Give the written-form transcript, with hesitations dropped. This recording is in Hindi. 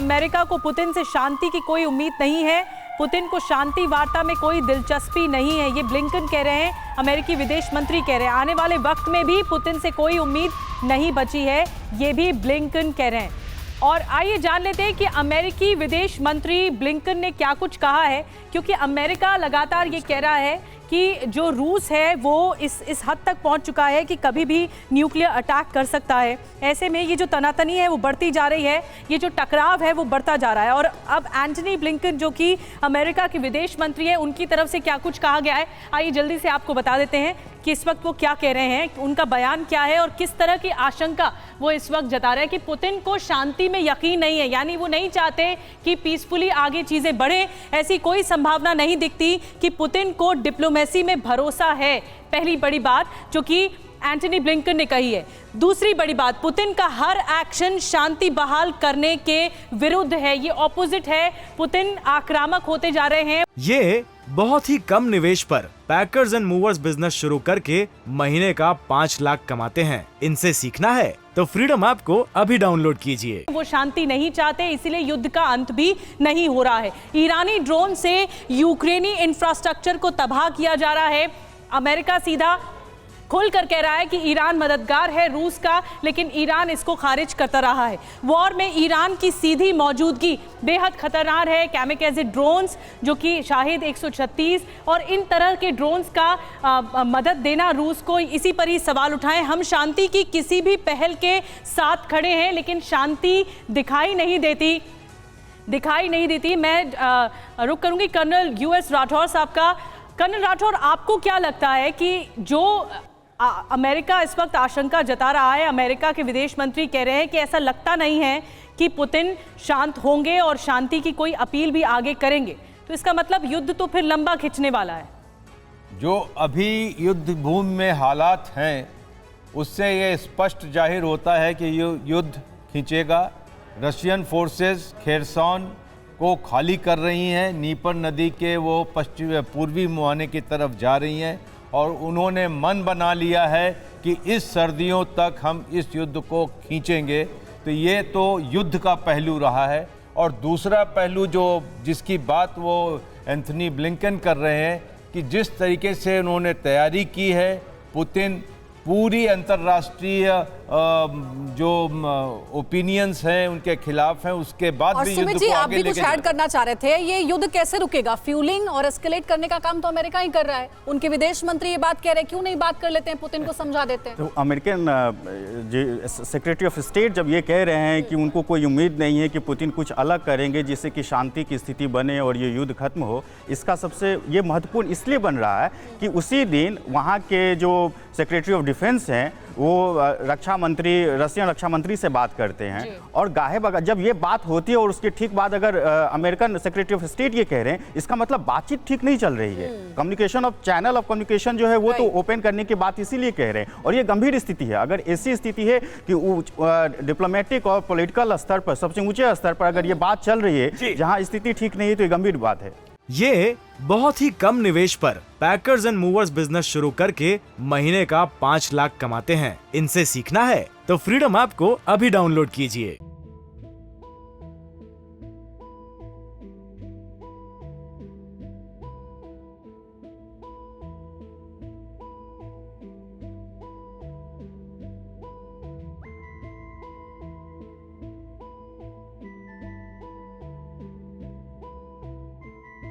अमेरिका को पुतिन से शांति की कोई उम्मीद नहीं है, पुतिन को शांति वार्ता में कोई दिलचस्पी नहीं है। ये ब्लिंकन कह रहे हैं, अमेरिकी विदेश मंत्री कह रहे हैं। आने वाले वक्त में भी पुतिन से कोई उम्मीद नहीं बची है, ये भी ब्लिंकन कह रहे हैं। और आइए जान लेते हैं कि अमेरिकी विदेश मंत्री ब्लिंकन ने क्या कुछ कहा है, क्योंकि अमेरिका लगातार ये कह रहा है कि जो रूस है वो इस हद तक पहुंच चुका है कि कभी भी न्यूक्लियर अटैक कर सकता है। ऐसे में ये जो तनातनी है वो बढ़ती जा रही है, ये जो टकराव है वो बढ़ता जा रहा है। और अब एंटनी ब्लिंकन जो कि अमेरिका के विदेश मंत्री है, उनकी तरफ से क्या कुछ कहा गया है, आइए जल्दी से आपको बता देते हैं कि इस वक्त वो क्या कह रहे हैं, उनका बयान क्या है और किस तरह की आशंका वो इस वक्त जता रहे हैं कि पुतिन को शांति में यकीन नहीं है, यानी वो नहीं चाहते कि पीसफुली आगे चीजें बढ़े। ऐसी कोई संभावना नहीं दिखती कि पुतिन को डिप्लोमेसी में भरोसा है। पहली बड़ी बात जो कि एंटनी ब्लिंकन ने कही है। दूसरी बड़ी बात, पुतिन का हर एक्शन शांति बहाल करने के विरुद्ध है, ये ऑपोजिट है। पुतिन आक्रामक होते जा रहे हैं। ये बहुत ही कम निवेश पर पैकर्स एंड मूवर्स बिजनेस शुरू करके महीने का 5 लाख कमाते हैं। इनसे सीखना है तो फ्रीडम ऐप को अभी डाउनलोड कीजिए। वो शांति नहीं चाहते, इसीलिए युद्ध का अंत भी नहीं हो रहा है। ईरानी ड्रोन से यूक्रेनी इंफ्रास्ट्रक्चर को तबाह किया जा रहा है। अमेरिका सीधा खुलकर कह रहा है कि ईरान मददगार है रूस का, लेकिन ईरान इसको खारिज करता रहा है। वॉर में ईरान की सीधी मौजूदगी बेहद खतरनाक है। कैमिकाज़े ड्रोन्स जो कि शाहिद 136 और इन तरह के ड्रोन्स का मदद देना रूस को, इसी पर ही सवाल उठाएं। हम शांति की किसी भी पहल के साथ खड़े हैं, लेकिन शांति दिखाई नहीं देती। मैं रुक करूंगी कर्नल यूएस राठौर साहब का। कर्नल राठौर, आपको क्या लगता है कि जो अमेरिका इस वक्त आशंका जता रहा है, अमेरिका के विदेश मंत्री कह रहे हैं कि ऐसा लगता नहीं है कि पुतिन शांत होंगे और शांति की कोई अपील भी आगे करेंगे, तो इसका मतलब युद्ध तो फिर लंबा खिंचने वाला है। जो अभी युद्ध भूमि में हालात हैं उससे ये स्पष्ट जाहिर होता है कि युद्ध खिंचेगा। रशियन फोर्सेस खेरसॉन को खाली कर रही हैं, नीपर नदी के वो पूर्वी मुहाने की तरफ जा रही हैं और उन्होंने मन बना लिया है कि इस सर्दियों तक हम इस युद्ध को खींचेंगे। तो ये तो युद्ध का पहलू रहा है। और दूसरा पहलू जिसकी बात वो एंथनी ब्लिंकन कर रहे हैं कि जिस तरीके से उन्होंने तैयारी की है, पुतिन पूरी अंतर्राष्ट्रीय जो ओपिनियंस हैं उनके खिलाफ हैं, उसके बाद भी युद्ध को आगे लेके कुछ ऐड करना चाह रहे थे। ये युद्ध कैसे रुकेगा? फ्यूलिंग और एस्केलेट करने का काम तो अमेरिका ही कर रहा है। उनके विदेश मंत्री ये बात कह रहे हैं, क्यों नहीं बात कर लेते हैं, पुतिन को समझा देते हैं। तो अमेरिकन सेक्रेटरी ऑफ स्टेट जब ये कह रहे हैं कि उनको कोई उम्मीद नहीं है कि पुतिन कुछ अलग करेंगे जिससे कि शांति की स्थिति बने और ये युद्ध खत्म हो, इसका सबसे ये महत्वपूर्ण इसलिए बन रहा है कि उसी दिन वहाँ के जो सेक्रेटरी ऑफ डिफेंस हैं वो रशियन रक्षा मंत्री से बात करते हैं और गाहे बगा जब ये बात होती है और उसके ठीक बाद अगर अमेरिकन सेक्रेटरी ऑफ स्टेट ये कह रहे हैं, इसका मतलब बातचीत ठीक नहीं चल रही है। कम्युनिकेशन चैनल ऑफ कम्युनिकेशन जो है वो तो ओपन करने की बात इसीलिए कह रहे हैं और ये गंभीर स्थिति है। अगर ऐसी स्थिति है कि डिप्लोमेटिक और पॉलिटिकल स्तर पर, सबसे ऊंचे स्तर पर अगर ये बात चल रही है जहां स्थिति ठीक नहीं है, तो ये गंभीर बात है। ये बहुत ही कम निवेश पर पैकर्स एंड मूवर्स बिजनेस शुरू करके महीने का 5 लाख कमाते हैं। इनसे सीखना है तो फ्रीडम ऐप को अभी डाउनलोड कीजिए।